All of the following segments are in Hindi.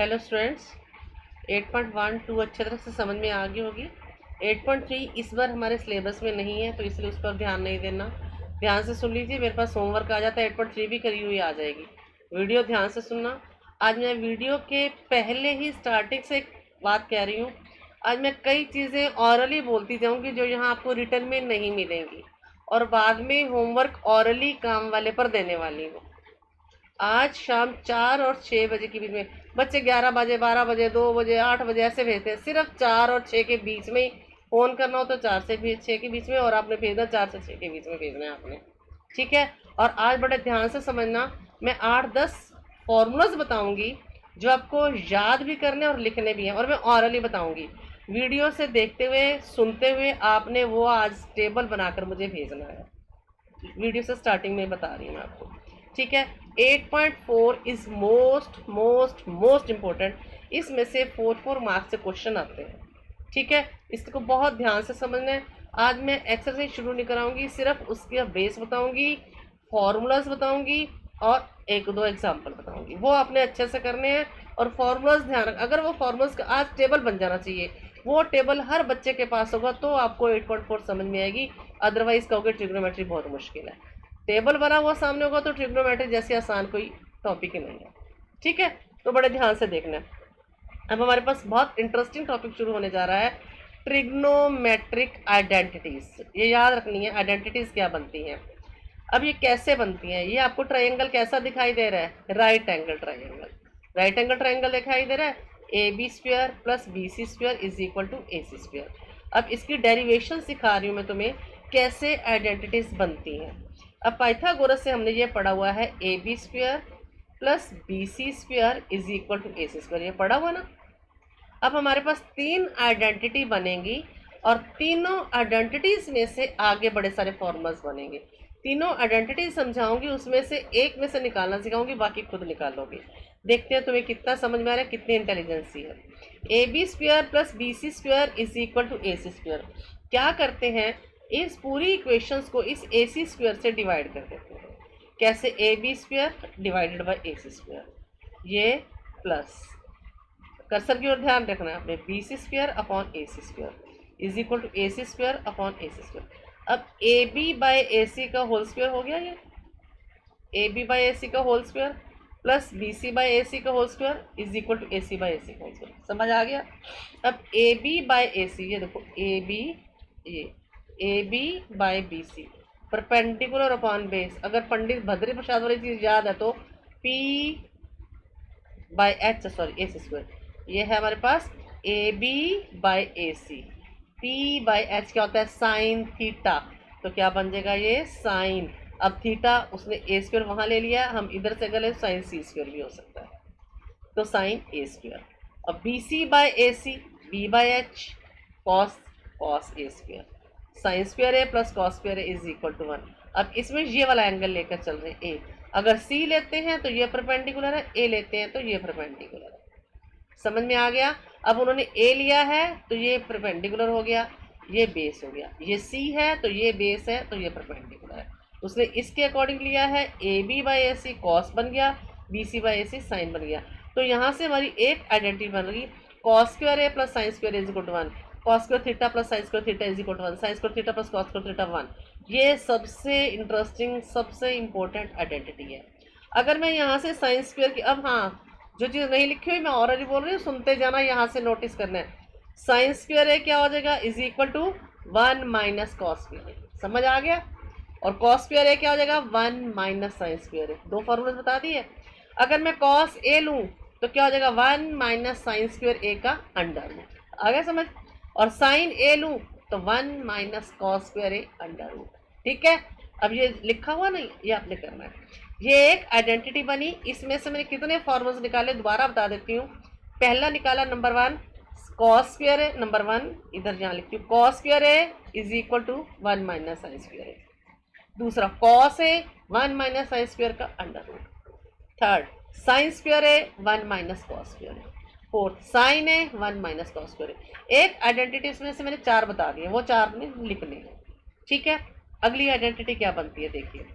हेलो स्टूडेंट्स, 8.12 अच्छी तरह से समझ में आ गई होगी। 8.3 इस बार हमारे सिलेबस में नहीं है, तो इसलिए उस पर ध्यान नहीं देना। ध्यान से सुन लीजिए, मेरे पास होमवर्क आ जाता है 8.3 भी करी हुई आ जाएगी। वीडियो ध्यान से सुनना। आज मैं वीडियो के पहले ही स्टार्टिंग से एक बात कह रही हूँ। आज मैं कई चीज़ें ऑरली बोलती जाऊँगी जो यहाँ आपको रिटर्न में नहीं मिलेंगी, और बाद में होमवर्क ऑरली काम वाले पर देने वाली हूँ। आज शाम 4 और 6 बजे के बीच में, बच्चे 11 बजे, 12 बजे, 2 बजे, 8 बजे ऐसे भेजते हैं। सिर्फ 4 और 6 के बीच में ही फ़ोन करना हो तो 4 से 6 के बीच में, और आपने भेजना 4 से 6 के बीच में भेजना है आपने। ठीक है। और आज बड़े ध्यान से समझना, मैं 8-10 फॉर्मूलाज बताऊंगी जो आपको याद भी करने और लिखने भी हैं, और मैं ऑरली बताऊंगी। वीडियो से देखते हुए सुनते हुए आपने वो आज टेबल बनाकर मुझे भेजना है। वीडियो से स्टार्टिंग में बता रही हूँ मैं आपको। ठीक है। 8.4 is most most most important. इसमें से 4 मार्क्स से क्वेश्चन आते हैं। ठीक है, इसको बहुत ध्यान से समझना है। आज मैं एक्सरसाइज शुरू नहीं कराऊंगी, सिर्फ उसके बेस बताऊंगी, फॉर्मूलाज बताऊंगी और एक दो एग्जाम्पल बताऊंगी। वो आपने अच्छे से करने हैं। और फॉर्मूलाज ध्यान रख, अगर वो फॉर्मूलाज का आज टेबल बन जाना चाहिए, वो टेबल हर बच्चे के पास होगा तो आपको 8.4 समझ में आएगी। अदरवाइज कहोगे ट्रिग्नोमेट्री बहुत मुश्किल है। टेबल बना हुआ सामने होगा तो ट्रिग्नोमेट्री जैसी आसान कोई टॉपिक ही नहीं है। ठीक है, तो बड़े ध्यान से देखना। अब हमारे पास बहुत इंटरेस्टिंग टॉपिक शुरू होने जा रहा है, ट्रिग्नोमेट्रिक आइडेंटिटीज। ये याद रखनी है, आइडेंटिटीज क्या बनती हैं। अब ये कैसे बनती हैं, ये आपको ट्रायंगल कैसा दिखाई दे रहा है, right angle triangle. Right angle triangle दिखाई दे रहा है, A B square plus B C square is equal to A C square. अब इसकी डेरिवेशन सिखा रही हूँ मैं तुम्हें, कैसे आइडेंटिटीज बनती हैं। अब पाइथागोरस से हमने ये पढ़ा हुआ है, A B square plus B C square is equal to A C square, ये पढ़ा हुआ ना। अब हमारे पास 3 आइडेंटिटी बनेंगी, और तीनों आइडेंटिटीज में से आगे बड़े सारे फॉर्मूलाज बनेंगे। तीनों आइडेंटिटी समझाऊंगी, उसमें से एक में से निकालना सिखाऊंगी, बाकी खुद निकालोगे। देखते हैं तुम्हें कितना समझ में आ रहा है, कितनी इंटेलिजेंसी है। A B square plus B C square is equal to A C square. क्या करते हैं, इस पूरी इक्वेशंस को इस ए सी स्क्वायर से डिवाइड कर देते हैं। कैसे, A B square divided by A C square, ये प्लस, कर्सर की ओर ध्यान रखना है आपने, B C square upon A C square is equal to A C square upon A C square. अब A B by A C का होल स्क्वायर हो गया, ये A B by A C का whole square plus B C by A C का whole square is equal to A C by A C का होल स्क्वायर। समझ आ गया। अब ए बी बाई ए सी, ये देखो ए बी, ये A B by B C perpendicular upon base. अगर पंडित भद्री प्रसाद वाली चीज याद है तो P by H, sorry A C square, ये है हमारे पास A B by A C. P by H क्या होता है, साइन थीटा, तो क्या बन जाएगा ये साइन। अब थीटा उसने ए स्क्वायर वहां ले लिया, हम इधर से गले साइन सी स्क्वायर भी हो सकता है, तो साइन ए स्क्वायर। अब B C by A C, B by H cos, cos A square, sine square A plus cos square A is equal to 1। अब इसमें ये वाला एंगल लेकर चल रहे हैं ए, अगर सी लेते हैं तो ये परपेंडिकुलर है, ए लेते हैं तो ये परपेंडिकुलर है। समझ में आ गया। अब उन्होंने ए लिया है तो ये परपेंडिकुलर हो गया, ये बेस हो गया। ये सी है तो ये बेस है, तो ये परपेंडिकुलर है। उसने इसके अकॉर्डिंग लिया है, A B by A C cos बन गया, B C by A C sine बन गया। तो यहाँ से हमारी एक आइडेंटिटी बन रही, cos square A plus sine square is equal to 1, cos square theta plus sine square theta is equal to 1, sine square theta plus cos square theta 1। ये सबसे इंटरेस्टिंग, सबसे इंपॉर्टेंट आइडेंटिटी है। अगर मैं यहाँ से साइन स्क्वायर की, अब हाँ, जो चीज़ नहीं लिखी हुई मैं ऑलरेडी बोल रही हूँ, सुनते जाना, यहाँ से नोटिस करना है। साइन स्क्वायर ए क्या हो जाएगा, is equal to 1 minus cos square A. समझ आ गया। और कॉस स्क्वायर ए क्या हो जाएगा, 1 माइनस साइन स्क्वायर ए। दो फॉर्मूले बता दिए। अगर मैं कॉस ए लूँ तो क्या हो जाएगा, 1 माइनस साइन स्क्वायर ए का अंडर रूट। आ गया समझ। और साइन ए लूँ तो 1 minus cos square A under root. ठीक है। अब ये लिखा हुआ नहीं, ये आपने करना है। ये एक आइडेंटिटी बनी, इसमें से मैंने कितने फॉर्मूल्स निकाले दोबारा बता देती हूँ। पहला निकाला number 1, cos square A, number 1 इधर जहाँ लिखती हूँ, cos square A is equal to 1 minus sine square A. दूसरा cos A 1 minus sine square का under root. Third sine square A 1 minus cos square A. Fourth sine A 1 minus cos square A. एक आइडेंटिटी इसमें से मैंने 4 बता दिए, वो 4 ने लिखने हैं। ठीक है। अगली आइडेंटिटी क्या बनती है, देखिए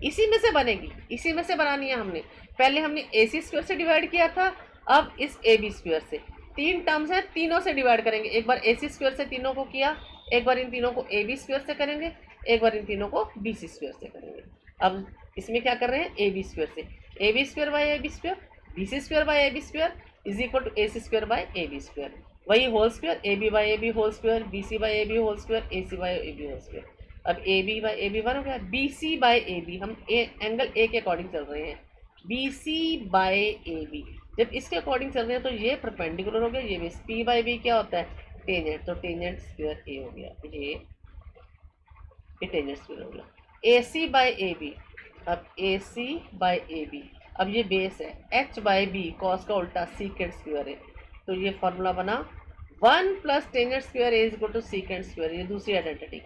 इसी में से बनेगी, इसी में से बनानी है हमने। पहले हमने ए सी स्क्वायर से डिवाइड किया था, अब इस ए बी स्क्वायर से तीन टर्म्स है, तीनों से डिवाइड करेंगे। एक बार ए सी स्क्वायर से तीनों को किया, एक बार इन तीनों को ए बी स्क्वायर से करेंगे, एक बार इन तीनों को बी सी स्क्वायर से करेंगे। अब इसमें क्या कर रहे हैं, ए बी स्क्वायर से A B square by A B square, B C square by A B square is equal to A C square by A B square, वही whole square A B by A B whole square, B C by A B whole square, A C by A B whole square. अब A B by A B one हो गया, B C by A B, हम एंगल ए के अकॉर्डिंग चल रहे हैं, B C by A B जब इसके अकॉर्डिंग चल रहे हैं तो ये परपेंडिकुलर हो गया, ये बेस पी बाई बी क्या होता है, टेंजेंट, तो टेंजेंट स्क्वायर ए हो गया, ये टेंजेंट स्क्वायर हो गया। ए सी बाई ए बी, अब ए सी बाई ए बी, अब ये बेस है, एच बाई बी कॉस का उल्टा सीकेंट स्क्वायर है, तो ये फॉर्मूला बना 1 plus tangent square is equal to secant square, ये दूसरी identity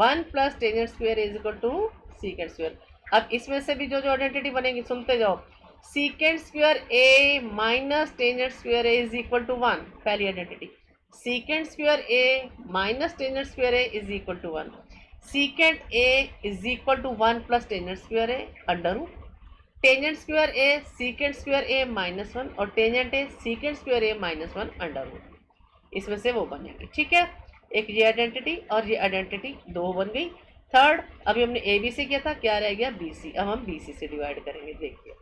1 plus tangent square is equal to secant square. अब इसमें से भी जो जो आइडेंटिटी बनेगी सुनते जाओ, secant square A minus tangent square A is equal to 1, पहली identity, secant square A minus tangent square A is equal to 1, secant A is equal to 1 plus tangent square A under root tangent square A secant square A minus 1 और tangent A secant square A minus 1 under root, इसमें से वो बनेगी। ठीक है, एक ये आइडेंटिटी और ये आइडेंटिटी दो बन गई। थर्ड, अभी हमने ए बी से किया था, क्या रह गया बी सी, अब हम बी सी से डिवाइड करेंगे। देखिए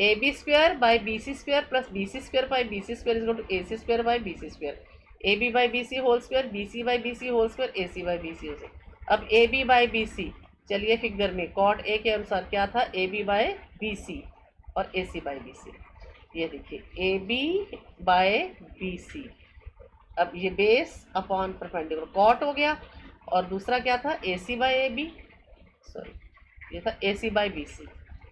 A B square by B C square plus B C square by B C square is equal to A C square by B C square, A B by B C whole square, B C by B C whole square, A C by B C whole square. अब A B by B C, चलिए फिगर में कॉट ए के अनुसार क्या था, ए बी बाई बी सी और A C by B C, ये देखिए A B by B C, अब ये बेस अपॉन परपेंडिकुलर कॉट हो गया, और दूसरा क्या था A C by A B, sorry ये था A C by B C,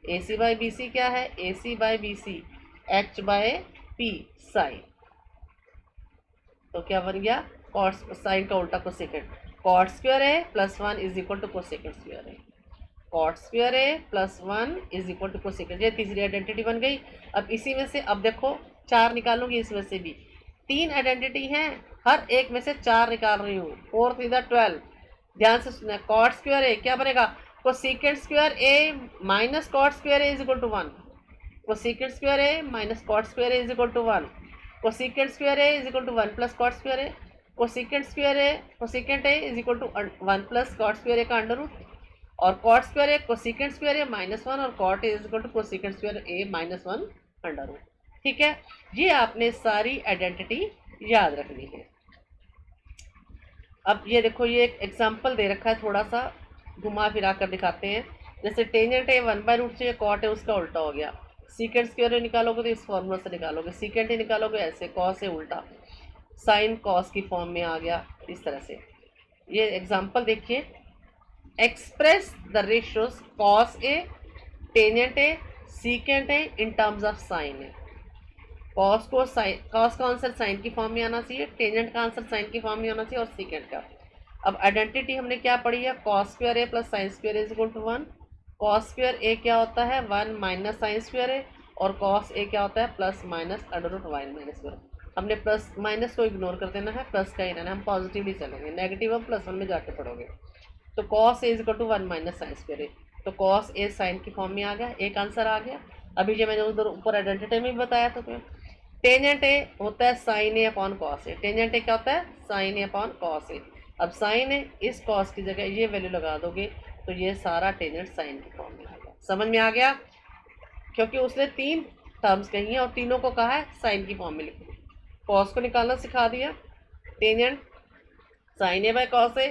A C by B C क्या है, A C by B C H by P sine, तो क्या बन गया कॉट साइन का उल्टा cosecant, cot square A plus 1 is equal to cosecant square A, cot square A plus 1 is equal to cosecant, ये तीसरी आइडेंटिटी बन गई। अब इसी में से अब देखो 4 निकालूंगी, इसमें से भी 3 आइडेंटिटी हैं, हर एक में से 4 निकाल रही हूँ, 4 इधर 12, ध्यान से सुनना, कॉट स्क्वायर ए क्या बनेगा, cosecant square A minus cot square A is equal to 1, cosecant square A minus cot square A is equal to 1, cosecant square A is equal to 1 plus cot square A, cosecant square A cosecant A is equal to 1 plus cot square A का अंडर रूट, और cot square A cosecant square A minus 1 और cot A is equal to cosecant square A minus 1 under root. ठीक है, ये आपने सारी आइडेंटिटी याद रखनी है। अब ये देखो, ये एक एग्जांपल दे रखा है, थोड़ा सा घुमा फिरा कर दिखाते हैं। जैसे टेंजेंट है 1 बाई रूट से, कॉट है उसका उल्टा हो गया, सीकेंट स्क्वायर निकालोगे तो इस फॉर्मूला से निकालोगे, सीकेंट ही निकालोगे ऐसे, कॉस है उल्टा, साइन कॉस की फॉर्म में आ गया इस तरह से। ये एग्जांपल देखिए, express the ratios cos A tangent A secant A in terms of sine A, cos को साइन, कॉस का आंसर साइन की फॉर्म में आना चाहिए, टेंजेंट का आंसर साइन की फॉर्म में आना चाहिए, और सीकेंट का। अब आइडेंटिटी हमने क्या पढ़ी है, cos square A plus sine square is equal to 1, cos square A क्या होता है 1 माइनस साइन स्क्वायर ए, और कॉस ए क्या होता है plus minus under root Y minus square. हमने प्लस माइनस को इग्नोर कर देना है, प्लस का ही रहना है, हम पॉजिटिवली चलेंगे, नेगेटिव हम +1 में जाके पढ़ोगे। तो cos A is equal to 1 minus sine square A, तो कॉस ए साइन की फॉर्म में आ गया, एक आंसर आ गया। अभी जो मैंने उधर ऊपर आइडेंटिटी में भी बताया था तुम्हें, टेंजेंट ए होता है sine A upon cos A, tangent A क्या होता है sine A upon cos A. अब साइन ए, इस कॉस की जगह ये वैल्यू लगा दोगे तो ये सारा टेंजेंट साइन की फॉर्म में आ गया। समझ में आ गया, क्योंकि उसने 3 टर्म्स कही हैं और तीनों को कहा है साइन की फॉर्म में लिखो। कॉस को निकालना सिखा दिया, tangent sine A by cos A,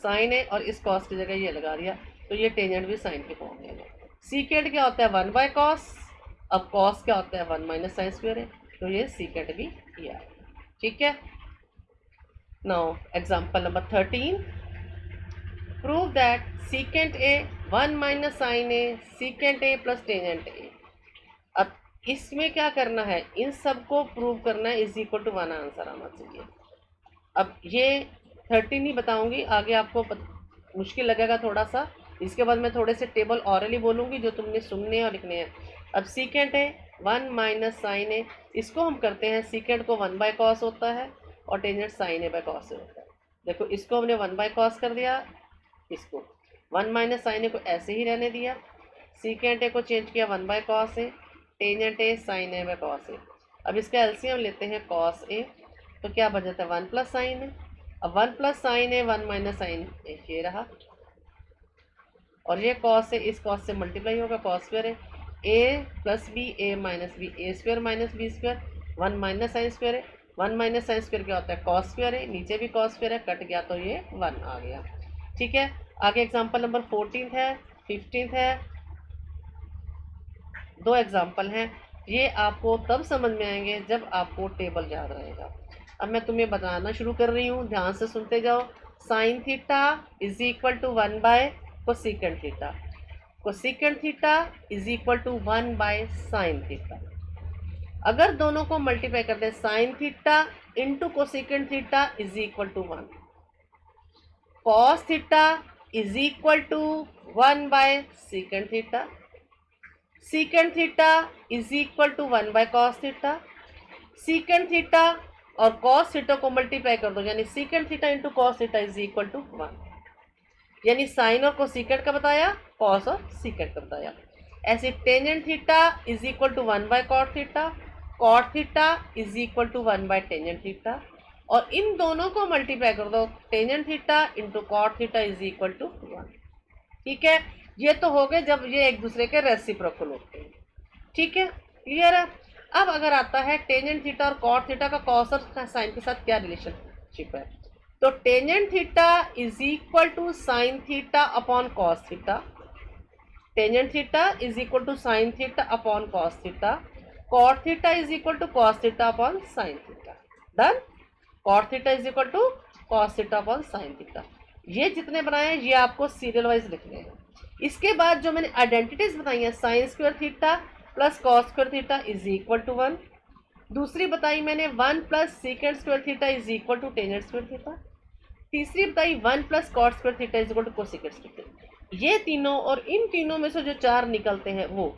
sine A और इस कॉस की जगह ये लगा दिया, तो ये टेंजेंट भी साइन की फॉर्म में आ गया। सीकेंट क्या होता है 1 बाय कॉस, अब कॉस क्या होता है 1 माइनस साइन स्क्वायर है, तो ये सीकेंट भी किया। ठीक है, now example number 13, prove that secant A 1 minus sine A secant A plus tangent A. अब इसमें क्या करना है, इन सब को प्रूव करना है, इज इक्वल टू 1 आंसर आना चाहिए। अब ये 13 ही बताऊंगी, आगे आपको मुश्किल लगेगा थोड़ा सा, इसके बाद मैं थोड़े से टेबल ऑरली बोलूँगी जो तुमने सुनने और लिखने हैं। अब सीकेंट है 1 माइनस साइन ए, इसको हम करते हैं, सीकेंट को 1 बाय कॉस होता है और tangent sine A by cos से होता है। देखो इसको हमने 1 बाय कॉस कर दिया, इसको 1 माइनस साइन ए को ऐसे ही रहने दिया, सीकेंट ए को चेंज किया 1 by cos A, tangent A sine A by cos A. अब इसका एलसीएम लेते हैं कॉस ए, तो क्या बच जाता है 1 प्लस साइन है। अब 1 प्लस साइन है 1 माइनस साइन ए ये रहा, और ये कॉस है इस कॉस से मल्टीप्लाई होगा, कॉस स्क्वायर है A plus B A minus B A square minus B square, 1 minus sine square है, 1 माइनस साइन स्क्वायर क्या होता है कॉस स्क्वायर है, नीचे भी कॉस स्क्वायर है, कट गया तो ये 1 आ गया। ठीक है, आगे एग्जांपल नंबर 14 है, 15 है, दो एग्जांपल हैं। ये आपको तब समझ में आएंगे जब आपको टेबल याद रहेगा। अब मैं तुम्हें बताना शुरू कर रही हूँ, ध्यान से सुनते जाओ। Sine theta is equal to 1 by cosecant theta, cosecant theta is equal to 1 by sine theta. अगर दोनों को मल्टीप्लाई कर दे, sine theta into cosecant theta is equal to 1, cos theta is equal to 1 by secant theta, secant theta is equal to 1 by cos theta, secant theta और कॉस थीटा को मल्टीप्लाई कर दो, यानी secant theta into cos theta is equal to 1, यानी साइन और कोसेकेंट का बताया, कॉस और सीकेंट का बताया। ऐसे tangent theta is equal to 1 by cot theta, cot theta is equal to 1 by tangent theta, और इन दोनों को मल्टीप्लाई कर दो, tangent theta into cot theta is equal to 1। ठीक है, ये तो हो गए जब ये एक दूसरे के रेसिप्रोकल होते हैं। ठीक है, क्लियर है। अब अगर आता है टेंजेंट थीटा और कॉट थीटा का कॉस और साइन के साथ क्या रिलेशनशिप है, तो tangent theta is equal to sine theta upon cos theta, tangent theta is equal to sine theta upon cos theta, cot theta is equal to cos theta upon sine theta. Done, cot theta is equal to cos theta upon sine theta. ये जितने बनाए हैं ये आपको सीरियल वाइज लिखने हैं। इसके बाद जो मैंने आइडेंटिटीज बताई हैं, sine square theta plus cos square theta is equal to 1, दूसरी बताई मैंने 1 plus second square theta is equal to tangent square theta, तीसरी बताई 1 plus cot square theta is equal to cosecant square theta. ये तीनों, और इन तीनों में से जो 4 निकलते हैं वो,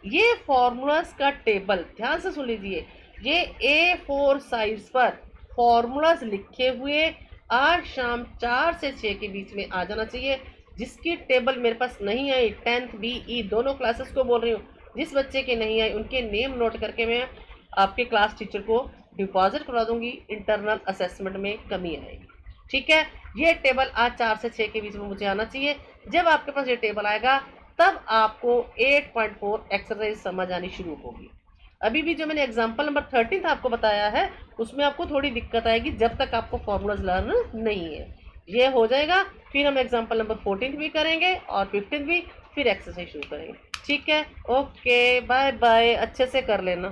ये फॉर्मूलाज का टेबल ध्यान से सुन लीजिए। ये A4 साइज पर फॉर्मूलाज लिखे हुए आज शाम 4 से 6 के बीच में आ जाना चाहिए। जिसकी टेबल मेरे पास नहीं आई, 10th BE दोनों क्लासेस को बोल रही हूँ, जिस बच्चे के नहीं आई उनके नेम नोट करके मैं आपके क्लास टीचर को डिपॉजिट करवा दूंगी, इंटरनल असेसमेंट में कमी आएगी। ठीक है, ये टेबल आज 4 से 6 के बीच में मुझे आना चाहिए। जब आपके पास ये टेबल आएगा तब आपको 8.4 एक्सरसाइज समझ आनी शुरू होगी। अभी भी जो मैंने एग्जाम्पल नंबर 13 आपको बताया है उसमें आपको थोड़ी दिक्कत आएगी जब तक आपको फॉर्मूलाज लर्न नहीं है। ये हो जाएगा, फिर हम एग्जाम्पल नंबर 14 भी करेंगे और 15 भी, फिर एक्सरसाइज शुरू करेंगे। ठीक है, ओके, बाय बाय, अच्छे से कर लेना।